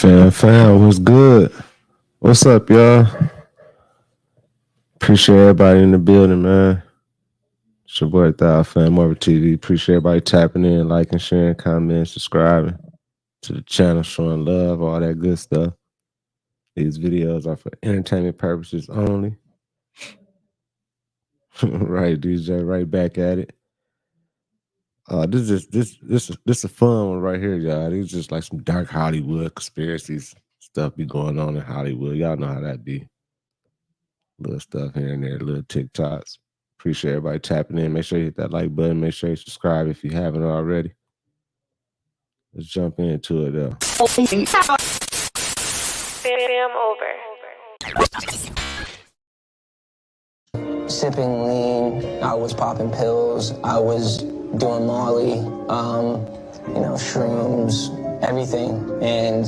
Fam, what's good? What's up, y'all? Appreciate everybody in the building, man. It's your boy Thou, FamOverTV. Appreciate everybody tapping in, liking, sharing, commenting, subscribing to the channel, showing love, all that good stuff. These videos are for entertainment purposes only. Right, DJ, right back at it. This is a fun one right here, y'all. This is just like some dark Hollywood conspiracies stuff be going on in Hollywood. Y'all know how that be. Little stuff here and there, little TikToks. Appreciate everybody tapping in. Make sure you hit that like button. Make sure you subscribe if you haven't already. Let's jump into it though. Fam over. Sipping lean, I was popping pills, I was doing Molly, shrooms, everything. And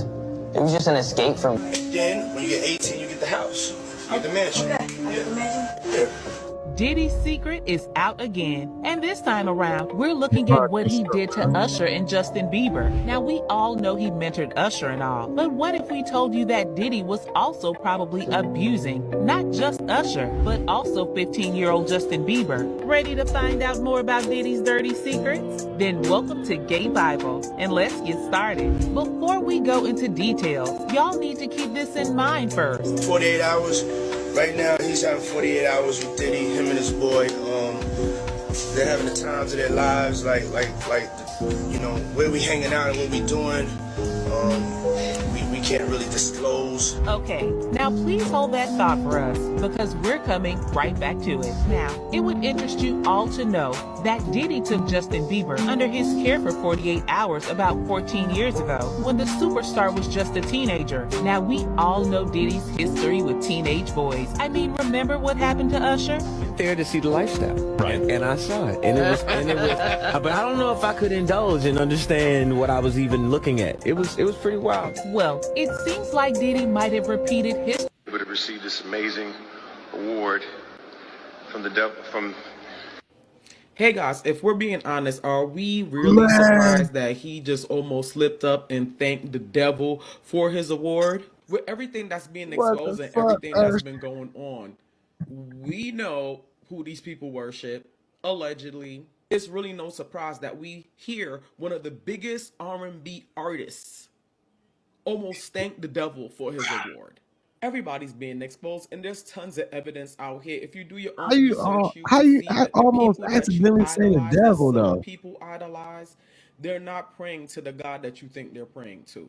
it was just an escape from. Then, when you get 18, you get the house. You get the mansion. Okay. Yeah. Diddy's secret is out again, and this time around, we're looking at what he did to Usher and Justin Bieber. Now, we all know he mentored Usher and all, but what if we told you that Diddy was also probably abusing not just Usher, but also 15-year-old Justin Bieber? Ready to find out more about Diddy's dirty secrets? Then welcome to Gay Bible, and let's get started. Before we go into details, y'all need to keep this in mind first. 48 hours. Right now, he's having 48 hours with Diddy, him and his boy. They're having the times of their lives, like where we hanging out and what we doing. We can't really disclose. Okay, now please hold that thought for us, because we're coming right back to it. Now, it would interest you all to know that Diddy took Justin Bieber under his care for 48 hours about 14 years ago, when the superstar was just a teenager. Now, we all know Diddy's history with teenage boys. I mean, remember what happened to Usher? There to see the lifestyle, right? And I saw it, and it was, but I don't know if I could indulge and understand what I was even looking at. It was pretty wild. Well, it seems like Diddy might have repeated his. Able to receive this amazing award from the devil. Hey guys, if we're being honest, are we really surprised that he just almost slipped up and thanked the devil for his award? With everything that's being exposed and everything that's been going on, we know who these people worship, allegedly. It's really no surprise that we hear one of the biggest R&B artists almost thank the devil for his award. Everybody's being exposed, and there's tons of evidence out here. If you do your own research, you almost accidentally say the devil though? People idolize, they're not praying to the God that you think they're praying to,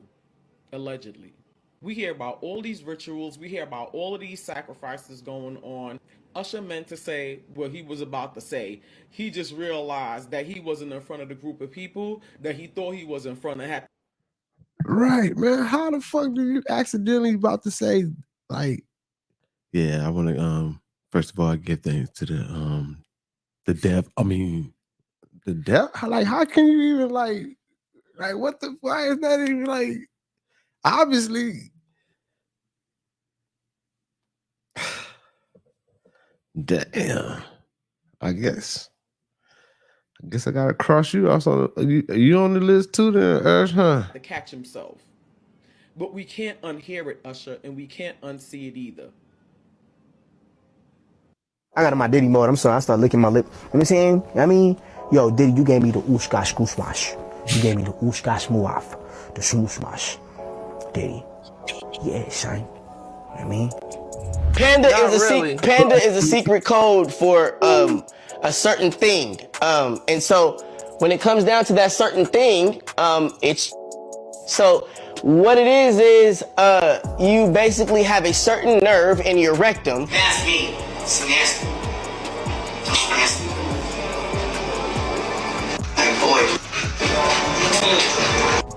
allegedly. We hear about all these rituals. We hear about all of these sacrifices going on. Usher meant to say what he was about to say. He just realized that he wasn't in front of the group of people that he thought he was in front of. Right, man. How the fuck do you accidentally about to say, like, yeah, I want to first of all give thanks to the devil. I mean, the devil. Like, how can you even like what the? Why is that even like? Obviously, damn. I guess I gotta cross you. Also, you on the list too, then, huh? To catch himself, but we can't unhear it, Usher, and we can't unsee it either. I got in my Diddy mode. I'm sorry, I started licking my lip. You know what I'm saying? I mean, yo, Diddy, you gave me the ooshkash gooshmash. You gave me the ooshkash muaf, the smooshmash. Diddy. Yeah, son. You know what I mean? Panda is a secret code for a certain thing. And so when it comes down to that certain thing, it's so what it is you basically have a certain nerve in your rectum. That's me. It's nasty. It's nasty.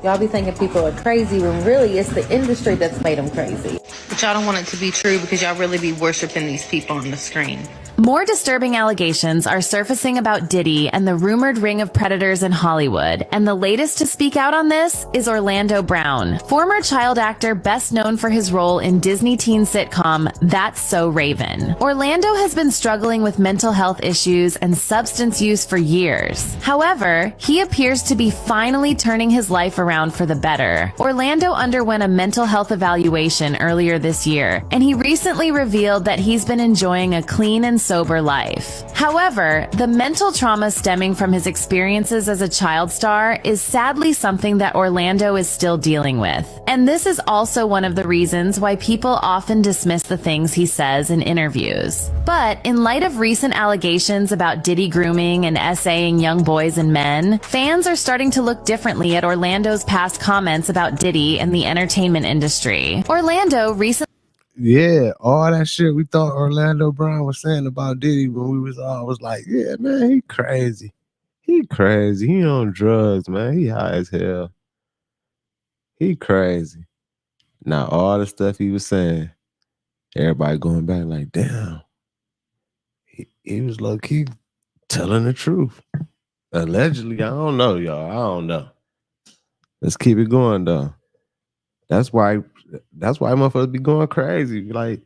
Y'all be thinking people are crazy when really it's the industry that's made them crazy. But y'all don't want it to be true because y'all really be worshiping these people on the screen. More disturbing allegations are surfacing about Diddy and the rumored ring of predators in Hollywood, and the latest to speak out on this is Orlando Brown, former child actor best known for his role in Disney teen sitcom That's So Raven. Orlando has been struggling with mental health issues and substance use for years. However, he appears to be finally turning his life around for the better. Orlando underwent a mental health evaluation earlier this year, and he recently revealed that he's been enjoying a clean and sober life. However, the mental trauma stemming from his experiences as a child star is sadly something that Orlando is still dealing with. And this is also one of the reasons why people often dismiss the things he says in interviews. But in light of recent allegations about Diddy grooming and essaying young boys and men, fans are starting to look differently at Orlando's past comments about Diddy and the entertainment industry. Orlando recently Yeah, all that shit we thought Orlando Brown was saying about Diddy when we was all was like, yeah, man, he crazy. He crazy. He on drugs, man. He high as hell. He crazy. Now all the stuff he was saying, everybody going back like, damn. He was low key telling the truth. Allegedly, I don't know, y'all. I don't know. Let's keep it going though. That's why motherfuckers be going crazy. Like,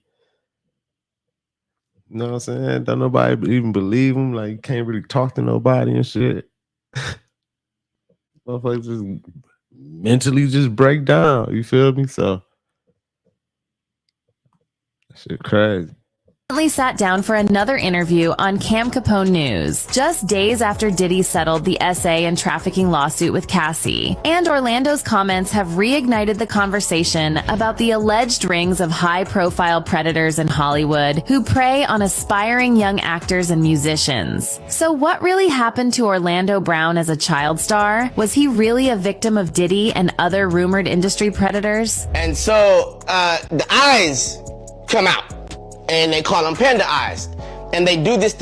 you know what I'm saying? Don't nobody even believe him. Like, you can't really talk to nobody and shit. Motherfuckers just mentally just break down. You feel me? So, that shit crazy. Sat down for another interview on Cam Capone News, just days after Diddy settled the SA and trafficking lawsuit with Cassie. And Orlando's comments have reignited the conversation about the alleged rings of high-profile predators in Hollywood who prey on aspiring young actors and musicians. So what really happened to Orlando Brown as a child star? Was he really a victim of Diddy and other rumored industry predators? And so the eyes come out. And they call them panda eyes. And they do this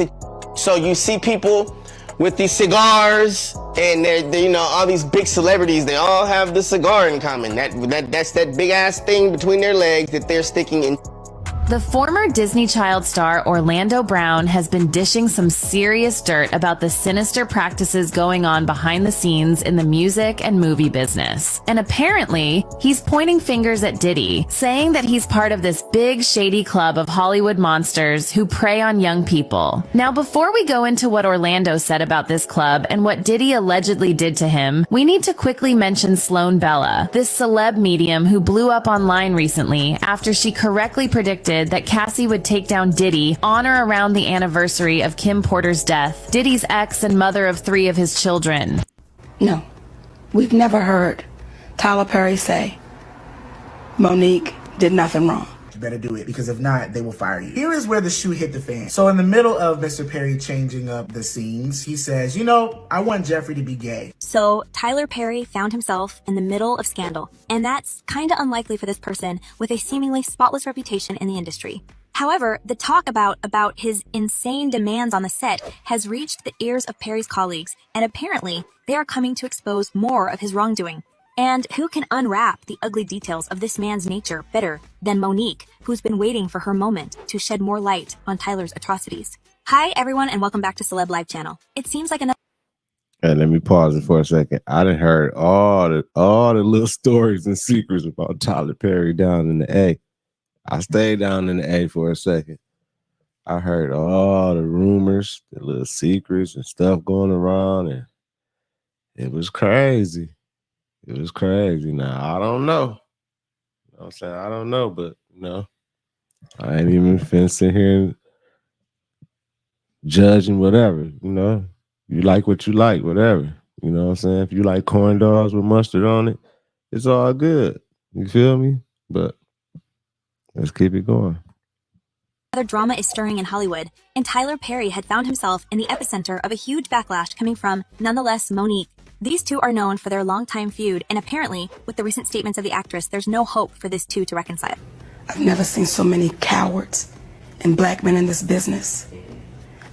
so you see people with these cigars and they're you know, all these big celebrities, they all have the cigar in common. That's that big ass thing between their legs that they're sticking in. The former Disney child star Orlando Brown has been dishing some serious dirt about the sinister practices going on behind the scenes in the music and movie business. And apparently, he's pointing fingers at Diddy, saying that he's part of this big shady club of Hollywood monsters who prey on young people. Now, before we go into what Orlando said about this club and what Diddy allegedly did to him, we need to quickly mention Sloan Bella, this celeb medium who blew up online recently after she correctly predicted that Cassie would take down Diddy on or around the anniversary of Kim Porter's death, Diddy's ex and mother of 3 of his children. No, we've never heard Tyler Perry say Monique did nothing wrong. You better do it, because if not, they will fire you. Here is where the shoe hit the fan. So in the middle of Mr. Perry changing up the scenes, he says, you know, I want Jeffrey to be gay. So Tyler Perry found himself in the middle of scandal, and that's kind of unlikely for this person with a seemingly spotless reputation in the industry. However, the talk about his insane demands on the set has reached the ears of Perry's colleagues, and apparently they are coming to expose more of his wrongdoing. And who can unwrap the ugly details of this man's nature better than Monique, who's been waiting for her moment to shed more light on Tyler's atrocities? Hi, everyone, and welcome back to Celeb Live Channel. It seems like another... And let me pause it for a second. I done heard all the little stories and secrets about Tyler Perry down in the A. I stayed down in the A for a second. I heard all the rumors, the little secrets and stuff going around, and it was crazy. It was crazy. Now, I don't know. You know what I'm saying? I don't know, but, you know, I ain't even finna sit here and judging whatever, you know. You like what you like, whatever. You know what I'm saying? If you like corn dogs with mustard on it, it's all good. You feel me? But let's keep it going. Other drama is stirring in Hollywood, and Tyler Perry had found himself in the epicenter of a huge backlash coming from, nonetheless, Monique. These two are known for their longtime feud, and apparently, with the recent statements of the actress, there's no hope for this two to reconcile. I've never seen so many cowards and black men in this business.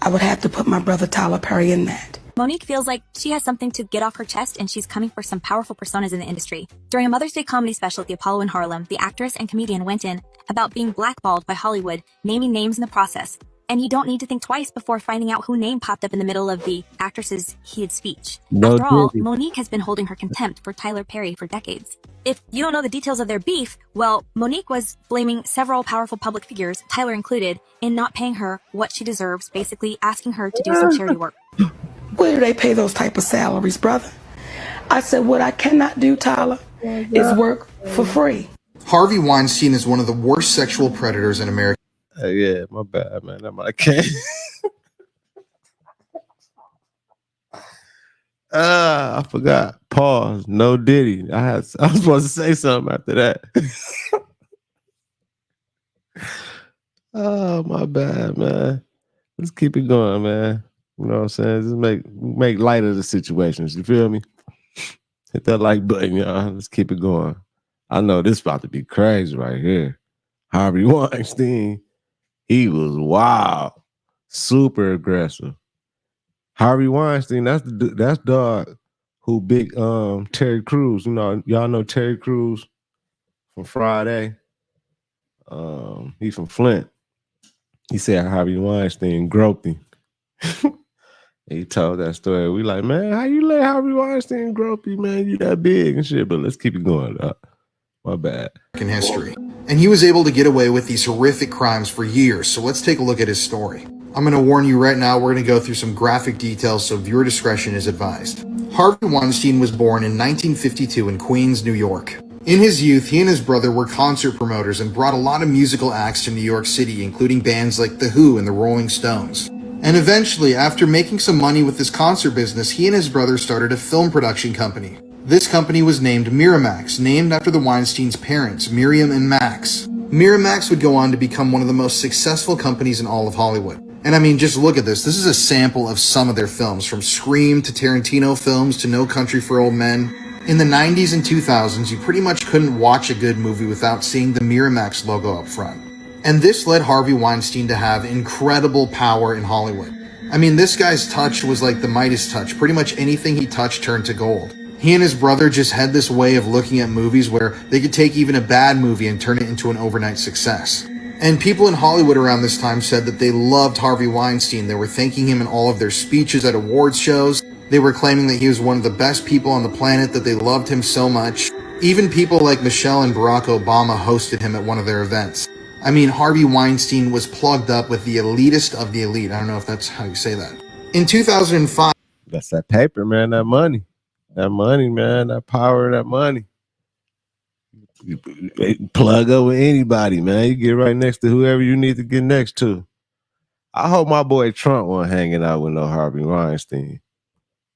I would have to put my brother Tyler Perry in that. Monique feels like she has something to get off her chest, and she's coming for some powerful personas in the industry. During a Mother's Day comedy special at the Apollo in Harlem, the actress and comedian went in about being blackballed by Hollywood, naming names in the process. And you don't need to think twice before finding out who name popped up in the middle of the actress's heated speech. No After all, Diddy. Monique has been holding her contempt for Tyler Perry for decades. If you don't know the details of their beef, well, Monique was blaming several powerful public figures, Tyler included, in not paying her what she deserves, basically asking her to do some charity work. Where do they pay those type of salaries, brother? I said, what I cannot do, Tyler, is work for free. Harvey Weinstein is one of the worst sexual predators in America. Yeah, my bad, man. I can't. I forgot. Pause. No Diddy. I was supposed to say something after that. Oh, my bad, man. Let's keep it going, man. You know what I'm saying? Just make light of the situations. You feel me? Hit that like button, y'all. Let's keep it going. I know this about to be crazy right here. Harvey Weinstein, he was wild, super aggressive. Harvey Weinstein, that's dog who big Terry Crews. You know, y'all know Terry Crews from Friday. He's from Flint. He said Harvey Weinstein groped him. He told that story. We like, man, how you let Harvey Weinstein grope you, man? You that big and shit. But let's keep it going. My bad. In history. And he was able to get away with these horrific crimes for years. So let's take a look at his story. I'm going to warn you right now, we're going to go through some graphic details, so viewer discretion is advised. Harvey Weinstein was born in 1952 in Queens, New York. In his youth, he and his brother were concert promoters and brought a lot of musical acts to New York City, including bands like The Who and the Rolling Stones. And eventually, after making some money with his concert business, he and his brother started a film production company. This company was named Miramax, named after the Weinstein's parents, Miriam and Max. Miramax would go on to become one of the most successful companies in all of Hollywood. And I mean, just look at this. This is a sample of some of their films, from Scream to Tarantino films to No Country for Old Men. In the 90s and 2000s, you pretty much couldn't watch a good movie without seeing the Miramax logo up front. And this led Harvey Weinstein to have incredible power in Hollywood. I mean, this guy's touch was like the Midas touch. Pretty much anything he touched turned to gold. He and his brother just had this way of looking at movies where they could take even a bad movie and turn it into an overnight success. And people in Hollywood around this time said that they loved Harvey Weinstein. They were thanking him in all of their speeches at awards shows. They were claiming that he was one of the best people on the planet, that they loved him so much. Even people like Michelle and Barack Obama hosted him at one of their events. I mean, Harvey Weinstein was plugged up with the elitist of the elite. I don't know if that's how you say that. In 2005... That's that paper, man, that money. That money, man, that power, that money. You plug up with anybody, man. You get right next to whoever you need to get next to. I hope my boy Trump wasn't hanging out with no Harvey Weinstein.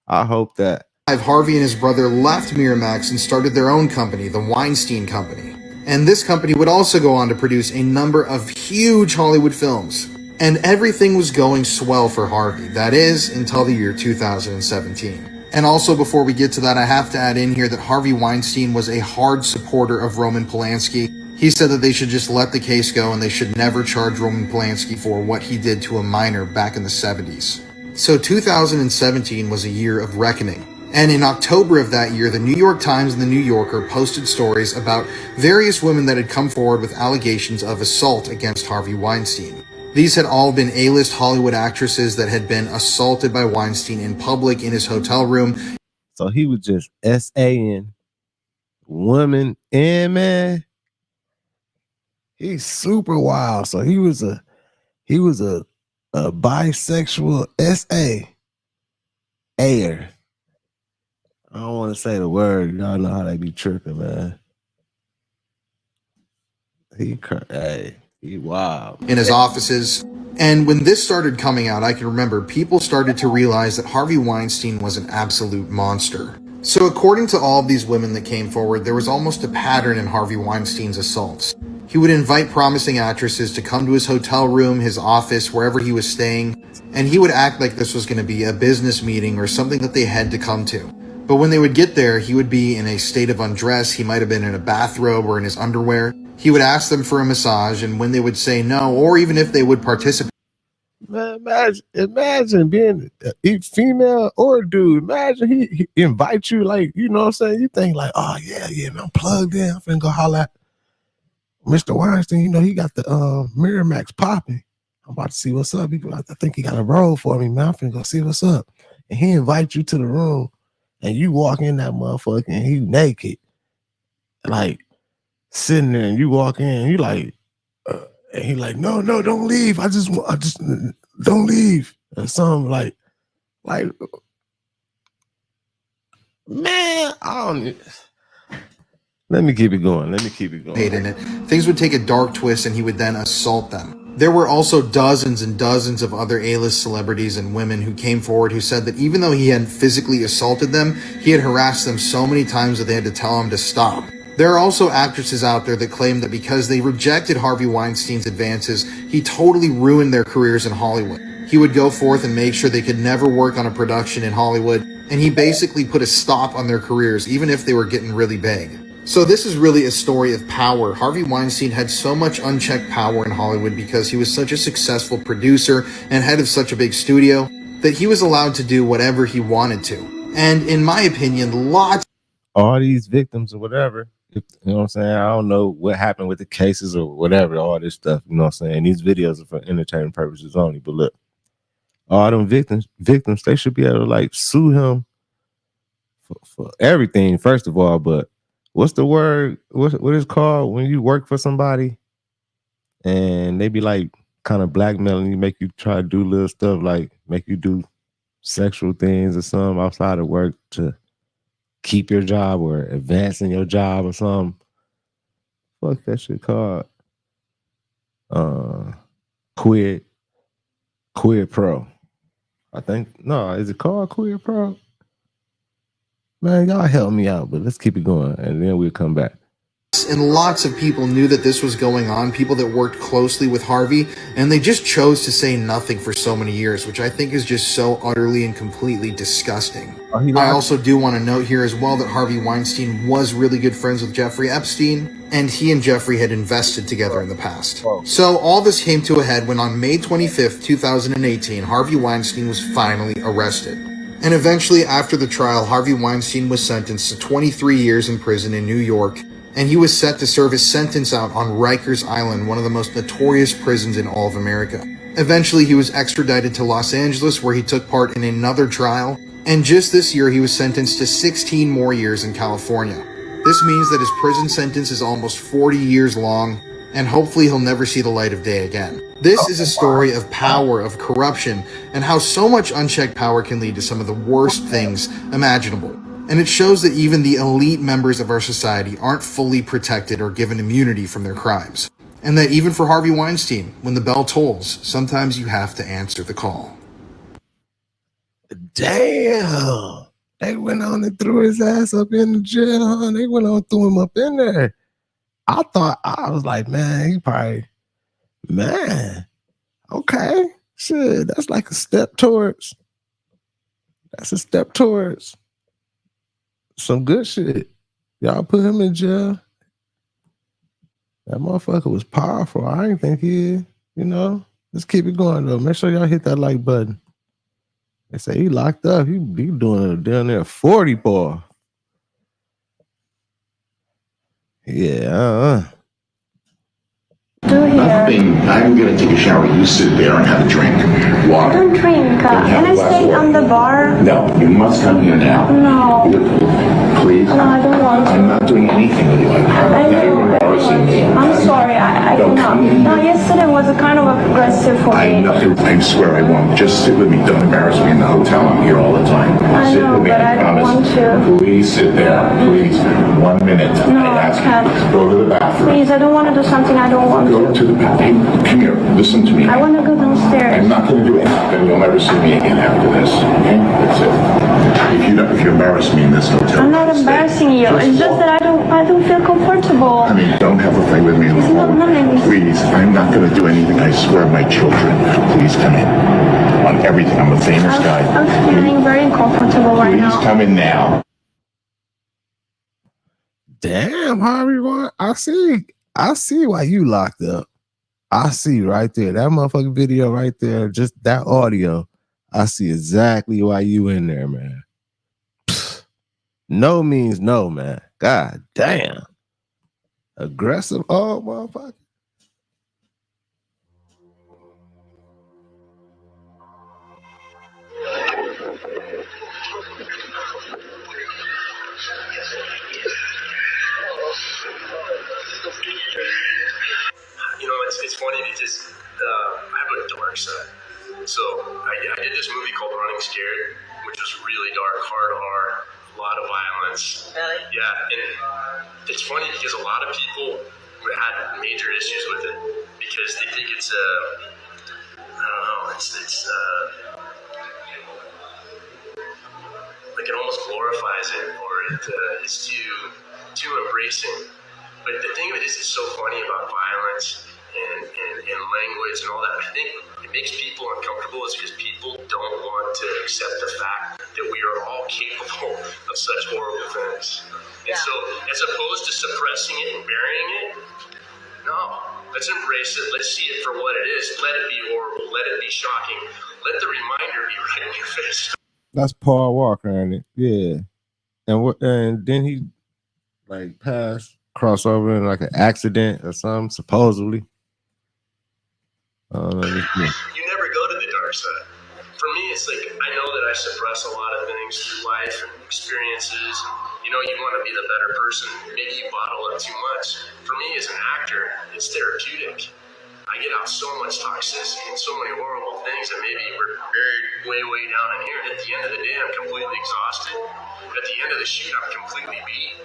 I hope that. Harvey and his brother left Miramax and started their own company, the Weinstein Company. And this company would also go on to produce a number of huge Hollywood films. And everything was going swell for Harvey. That is, until the year 2017. And also, before we get to that, I have to add in here that Harvey Weinstein was a hard supporter of Roman Polanski. He said that they should just let the case go and they should never charge Roman Polanski for what he did to a minor back in the 70s. So 2017 was a year of reckoning. And in October of that year, the New York Times and the New Yorker posted stories about various women that had come forward with allegations of assault against Harvey Weinstein. These had all been A-list Hollywood actresses that had been assaulted by Weinstein in public in his hotel room. So he was just S.A.ing women, and man, he's super wild. So he was a bisexual S.A. air. I don't want to say the word. Y'all know how they be tripping, man. He wow. In his offices. And when this started coming out, I can remember people started to realize that Harvey Weinstein was an absolute monster. So according to all of these women that came forward, there was almost a pattern in Harvey Weinstein's assaults. He would invite promising actresses to come to his hotel room, his office, wherever he was staying, and he would act like this was going to be a business meeting or something that they had to come to. But when they would get there, he would be in a state of undress. He might have been in a bathrobe or in his underwear. He would ask them for a massage, and when they would say no, or even if they would participate. Man, imagine being a female or a dude. Imagine he invites you, like, you know what I'm saying? You think like, oh, yeah, man, I'm plugged in. I'm finna go holler at Mr. Weinstein. You know, he got the Miramax popping. I'm about to see what's up. He be like, I think he got a role for me, man. I'm finna go see what's up. And he invites you to the room, and you walk in that motherfucker, and he naked, like sitting there, and you walk in, and you like, and he like, no, don't leave. I just don't leave. Or something like, man, I don't. Let me keep it going. In it, things would take a dark twist and he would then assault them. There were also dozens and dozens of other A-list celebrities and women who came forward who said that even though he hadn't physically assaulted them, he had harassed them so many times that they had to tell him to stop. There are also actresses out there that claim that because they rejected Harvey Weinstein's advances, he totally ruined their careers in Hollywood. He would go forth and make sure they could never work on a production in Hollywood, and he basically put a stop on their careers even if they were getting really big. So this is really a story of power. Harvey Weinstein had so much unchecked power in Hollywood because he was such a successful producer and head of such a big studio that he was allowed to do whatever he wanted to. And in my opinion, all these victims or whatever, you know what I'm saying? I don't know what happened with the cases or whatever, all this stuff, you know what I'm saying? These videos are for entertainment purposes only, but look, all them victims, they should be able to like sue him for everything, first of all, but what's the word? What is called when you work for somebody and they be like kind of blackmailing you, make you try to do little stuff like make you do sexual things or something outside of work to keep your job or advance in your job or something. Fuck that shit called quid pro. I think is it called quid pro? Man, y'all help me out, but let's keep it going, and then we'll come back. And lots of people knew that this was going on, people that worked closely with Harvey, and they just chose to say nothing for so many years, which I think is just so utterly and completely disgusting. I also do want to note here as well that Harvey Weinstein was really good friends with Jeffrey Epstein, and he and Jeffrey had invested together in the past. So all this came to a head when on May 25th, 2018, Harvey Weinstein was finally arrested. And eventually, after the trial, Harvey Weinstein was sentenced to 23 years in prison in New York, and he was set to serve his sentence out on Rikers Island, one of the most notorious prisons in all of America. Eventually, he was extradited to Los Angeles, where he took part in another trial, and just this year, he was sentenced to 16 more years in California. This means that his prison sentence is almost 40 years long, and hopefully he'll never see the light of day again. This is a story of power, of corruption, and how so much unchecked power can lead to some of the worst things imaginable. And it shows that even the elite members of our society aren't fully protected or given immunity from their crimes. And that even for Harvey Weinstein, when the bell tolls, sometimes you have to answer the call. Damn. They went on and threw his ass up in the jail, huh? They went on and threw him up in there. I was like, man, he probably, man, okay. Shit, that's like a step towards some good shit. Y'all put him in jail. That motherfucker was powerful. I didn't think he, you know. Let's keep it going though. Make sure y'all hit that like button. They say he locked up. He doing it down there 40 ball. Yeah. Nothing. I'm gonna take a shower. You sit there and have a drink. Water. I don't drink. Can I stay on the bar? No, you must come here now. No. Please. No, I don't want to. I'm not doing anything with you. I know. You're embarrassing me. I'm sorry. I cannot. No, yesterday was a kind of aggressive for me. I swear I won't. Just sit with me. Don't embarrass me in the hotel. I'm here all the time. I Sit know, with me. but I don't want to. Please sit there. Please. 1 minute. No, I ask I can't. you. Go to the bathroom. Please, I don't want to do something I don't want Go to the bathroom. Come here. Listen to me. I want to go downstairs. I'm not going to do anything. You'll never see me again after this. Okay? That's it. If you embarrass me in this hotel, I'm not embarrassing you. It's just that I don't feel comfortable. I mean, don't have a fight with me in the hall. Please, I'm not going to do anything. I swear, my children. Please come in. On everything. I'm a famous guy. I'm feeling very uncomfortable right now. Please come in now. Damn, Harvey, I see why you locked up. I see right there. That motherfucking video right there, just that audio. I see exactly why you in there, man. No means no, man. God damn. Aggressive, oh motherfucker. You know, it's funny because I have a dark side. So I did this movie called Running Scared, which was really dark, hard R, a lot of violence. Really? Yeah, and it's funny because a lot of people had major issues with it because they think it's I don't know, it's like it almost glorifies it, or it's too embracing. But the thing of it is, it's so funny about violence and language and all that. I think it makes people uncomfortable is because people don't want to accept the fact that we are all capable of such horrible things. And so, as opposed to suppressing it and burying it, no, let's embrace it. Let's see it for what it is. Let it be horrible. Let it be shocking. Let the reminder be right in your face. That's Paul Walker, ain't it? Yeah. And then he like passed, crossover in like an accident or something, supposedly. You never go to the dark side. For me, it's like I know that I suppress a lot of things through life and experiences. You know, you want to be the better person. Maybe you bottle up too much. For me, as an actor, it's therapeutic. I get out so much toxicity and so many horrible things that maybe were buried way down in here. And at the end of the day, I'm completely exhausted. At the end of the shoot, I'm completely beat.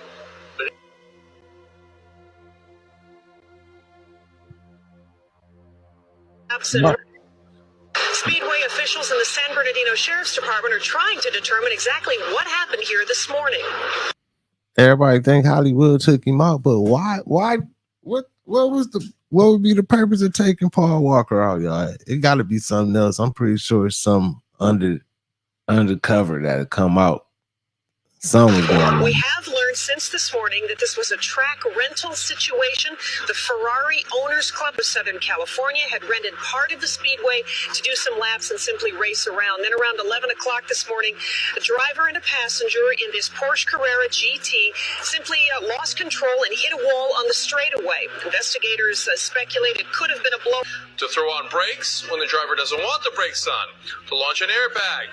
But Speedway officials in the San Bernardino Sheriff's Department are trying to determine exactly what happened here this morning. Everybody think Hollywood took him out, but why? What would be the purpose of taking Paul Walker out, y'all? It got to be something else. I'm pretty sure it's some undercover that'll come out. Something's going on. We have learned since this morning that this was a track rental situation. The Ferrari Owners Club of Southern California had rented part of the speedway to do some laps and simply race around. Then around 11 o'clock this morning, a driver and a passenger in this Porsche Carrera GT simply lost control and hit a wall on the straightaway. Investigators speculate it could have been a blow. To throw on brakes when the driver doesn't want the brakes on, to launch an airbag.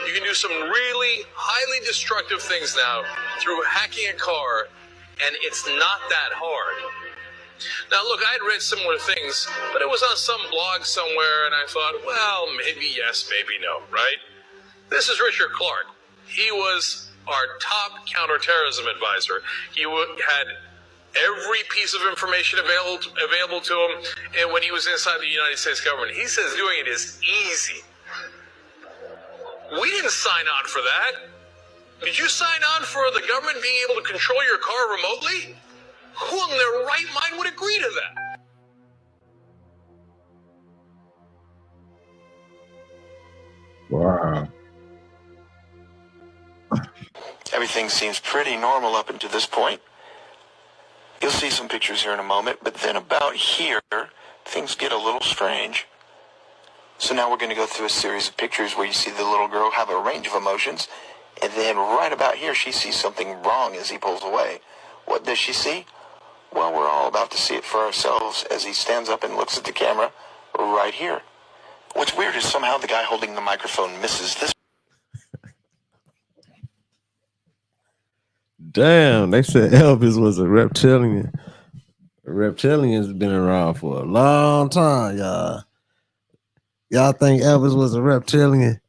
You can do some really highly destructive things now through hacking a car, and it's not that hard. Now, look, I had read similar things, but it was on some blog somewhere, and I thought, well, maybe yes, maybe no, right? This is Richard Clark. He was our top counterterrorism advisor. He had every piece of information available to him, and when he was inside the United States government, he says doing it is easy. We didn't sign on for that. Did you sign on for the government being able to control your car remotely? Who in their right mind would agree to that? Wow. Everything seems pretty normal up until this point. You'll see some pictures here in a moment, but then about here, things get a little strange. So now we're going to go through a series of pictures where you see the little girl have a range of emotions, and then right about here she sees something wrong as he pulls away. What does she see? Well, we're all about to see it for ourselves as he stands up and looks at the camera right here. What's weird is somehow the guy holding the microphone misses this. Damn, they said Elvis was a reptilian. Reptilians been around for a long time, y'all. Y'all think Elvis was a reptilian?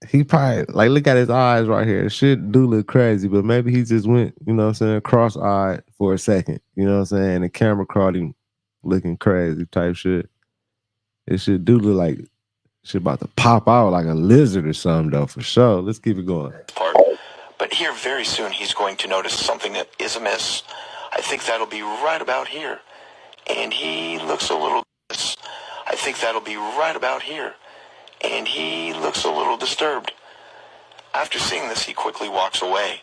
He probably, like, look at his eyes right here. It shit do look crazy, but maybe he just went, you know what I'm saying, cross-eyed for a second. You know what I'm saying? And the camera caught him looking crazy type shit. It shit do look like shit about to pop out like a lizard or something, though, for sure. Let's keep it going. But here, very soon, he's going to notice something that is amiss. I think that'll be right about here. And he looks a little... I think that'll be right about here. And he looks a little disturbed. After seeing this, he quickly walks away,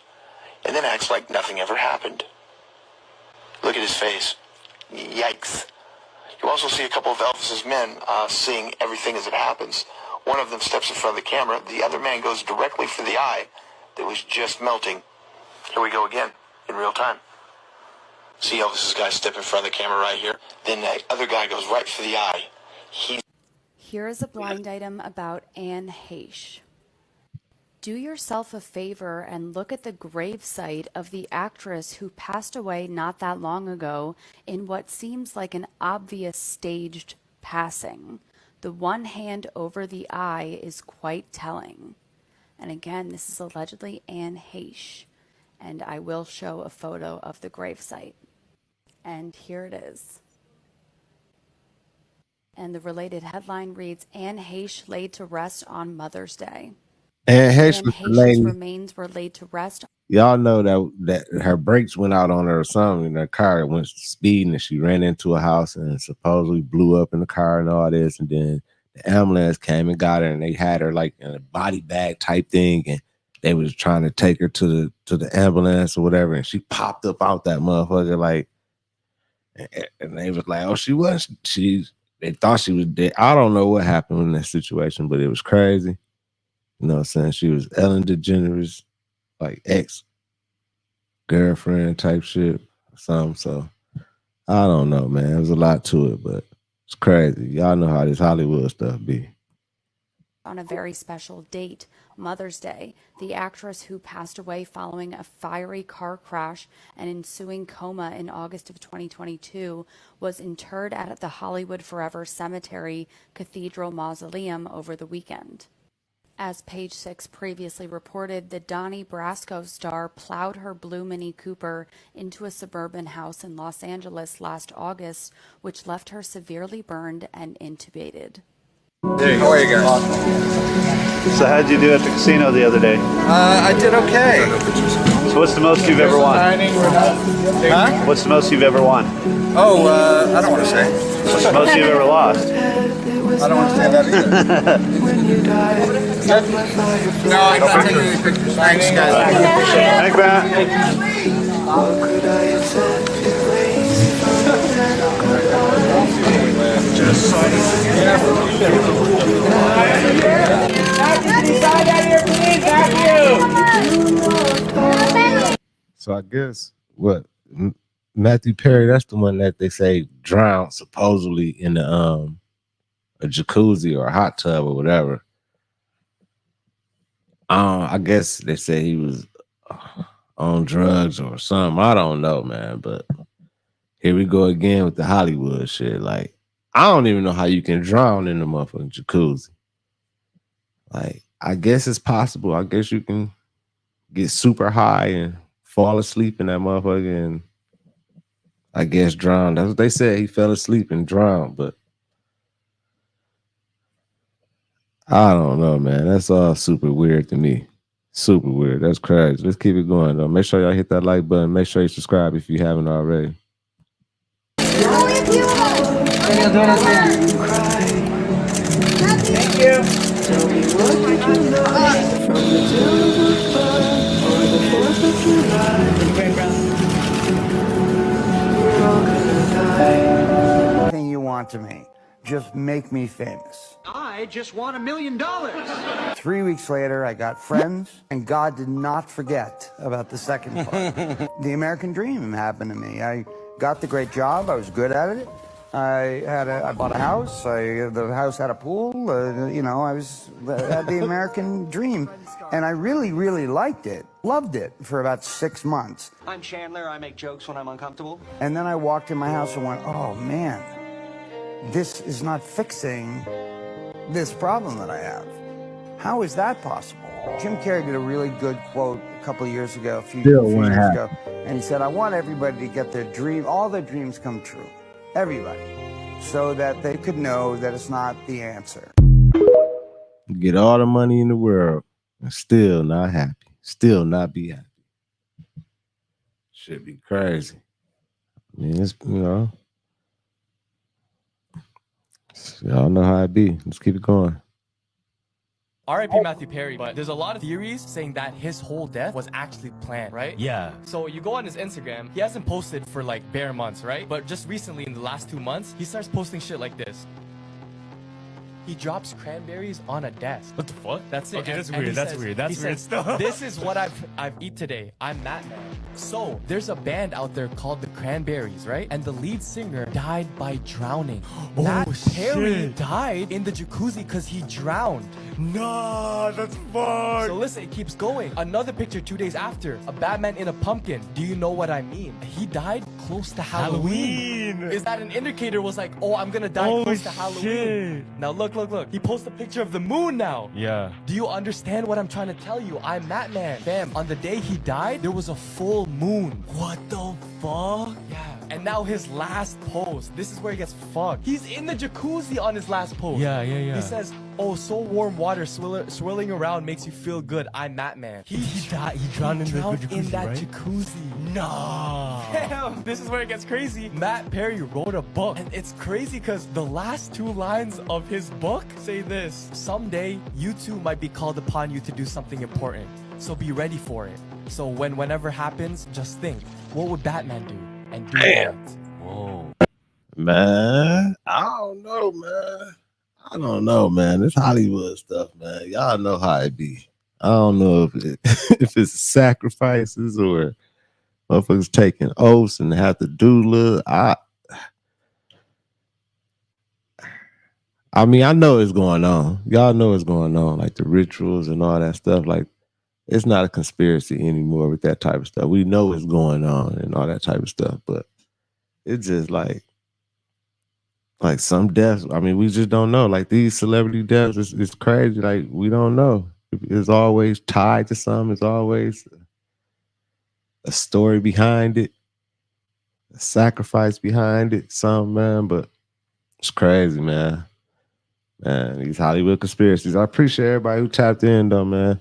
and then acts like nothing ever happened. Look at his face. Yikes. You also see a couple of Elvis's men seeing everything as it happens. One of them steps in front of the camera. The other man goes directly for the eye that was just melting. Here we go again, in real time. See Elvis's guy step in front of the camera right here. Then the other guy goes right for the eye. Here is a blind item about Heche. Do yourself a favor and look at the gravesite of the actress who passed away not that long ago in what seems like an obvious staged passing. The one hand over the eye is quite telling. And again, this is allegedly Anne Heche, and I will show a photo of the gravesite. And here it is. And the related headline reads, Anne Heche laid to rest on Mother's Day. And Heche Anne was the Heche's lady. remains were laid to rest. Y'all know that her brakes went out on her or something, and her car went speeding, and she ran into a house and supposedly blew up in the car and all this. And then the ambulance came and got her, and they had her like in a body bag type thing, and they was trying to take her to the ambulance or whatever, and she popped up out that motherfucker like, and they was like, oh, she wasn't. They thought she was dead. I don't know what happened in that situation, but it was crazy. You know what I'm saying? She was Ellen DeGeneres, like ex-girlfriend type shit or something. So I don't know, man. There's a lot to it, but it's crazy. Y'all know how this Hollywood stuff be. On a very special date, Mother's Day, the actress who passed away following a fiery car crash and ensuing coma in August of 2022 was interred at the Hollywood Forever Cemetery Cathedral Mausoleum over the weekend. As Page Six previously reported, the Donnie Brasco star plowed her blue Mini Cooper into a suburban house in Los Angeles last August, which left her severely burned and intubated. Hey, how are you guys? So how'd you do at the casino the other day? I did okay. So what's the most you've ever won? Huh? What's the most you've ever won? Oh, I don't want to say. What's the most you've ever lost? I don't want to say that either. No, I'm not taking any pictures. Thanks, guys. Thanks, Matt. So I guess what Matthew Perry, that's the one that they say drowned supposedly in the a jacuzzi or a hot tub or whatever. I guess they say he was on drugs or something. I don't know, man. But here we go again with the Hollywood shit. Like, I don't even know how you can drown in the motherfucking jacuzzi. Like, I guess it's possible. I guess you can get super high and fall asleep in that motherfucker and I guess drown. That's what they said. He fell asleep and drowned, but I don't know, man. That's all super weird to me. Super weird. That's crazy. Let's keep it going, though. Make sure y'all hit that like button. Make sure you subscribe if you haven't already. Thank you. Anything you want to me. Just make me famous. I just won $1 million. 3 weeks later, I got friends, and God did not forget about the second part. The American dream happened to me. I got the great job. I was good at it. I bought a house. The house had a pool. You know, I had the American dream, and I really, really liked it. Loved it for about 6 months. I'm Chandler. I make jokes when I'm uncomfortable. And then I walked in my house and went, oh man, this is not fixing this problem that I have. How is that possible? Jim Carrey did a really good quote a couple of years ago, a few years ago, and he said, I want everybody to get their dream, all their dreams come true. Everybody. So that they could know that it's not the answer. Get all the money in the world and still not happy. Still not be happy. Should be crazy. I mean, it's, you know. Y'all know how it be. Let's keep it going. R.I.P. Matthew Perry, but there's a lot of theories saying that his whole death was actually planned, right? Yeah. So you go on his Instagram, he hasn't posted for like bare months, right? But just recently in the last 2 months, he starts posting shit like this. He drops cranberries on a desk. What the fuck? That's it. Okay, that's And weird. he That's says- weird. That's he weird says, stuff. This is what I've eat today. I'm Matt Man. So there's a band out there called the Cranberries, right? And the lead singer died by drowning. Matt Perry shit. died in the jacuzzi because he drowned. Nah, that's fucked. So listen, it keeps going. Another picture 2 days after. A Batman in a pumpkin. Do you know what I mean? He died close to Halloween. Is that an indicator? Was like, oh, I'm gonna die Oh, close to Halloween. shit. Now look. He posts a picture of the moon now. Yeah. Do you understand what I'm trying to tell you? I'm Matt Man. Fam, on the day he died, there was a full moon. What the fuck? Yeah. And now his last post. This is where he gets fucked. He's in the jacuzzi on his last post. Yeah. He says, oh, so warm water swirling around makes you feel good. I'm Matt Man. He died. He drowned in the jacuzzi, in that right? jacuzzi. Nah. Damn, this is where it gets crazy. Matt Perry wrote a book. And it's crazy because the last 2 lines of his book say this. Someday, you too might be called upon you to do something important. So be ready for it. So whenever happens, just think, what would Batman do? And do that. Whoa. Man, I don't know, man. This Hollywood stuff, man. Y'all know how it be. I don't know if it's sacrifices or motherfuckers taking oaths and have to do I mean, I know it's going on. Y'all know it's going on, like the rituals and all that stuff. Like, it's not a conspiracy anymore with that type of stuff. We know it's going on and all that type of stuff, but it's just like some deaths. I mean, we just don't know. Like these celebrity deaths, it's crazy. Like we don't know. It's always tied to something. It's always a story behind it, a sacrifice behind it, something, man. But it's crazy, man. Man, these Hollywood conspiracies. I appreciate everybody who tapped in, though, man.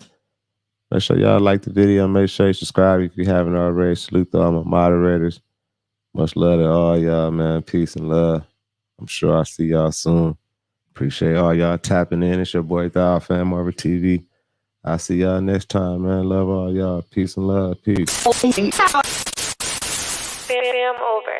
Make sure y'all like the video. Make sure you subscribe if you haven't already. Salute to all my moderators. Much love to all y'all, man. Peace and love. I'm sure I'll see y'all soon. Appreciate all y'all tapping in. It's your boy Thou, FamOverTV. I'll see y'all next time, man. Love all y'all. Peace and love. Peace. Fam over.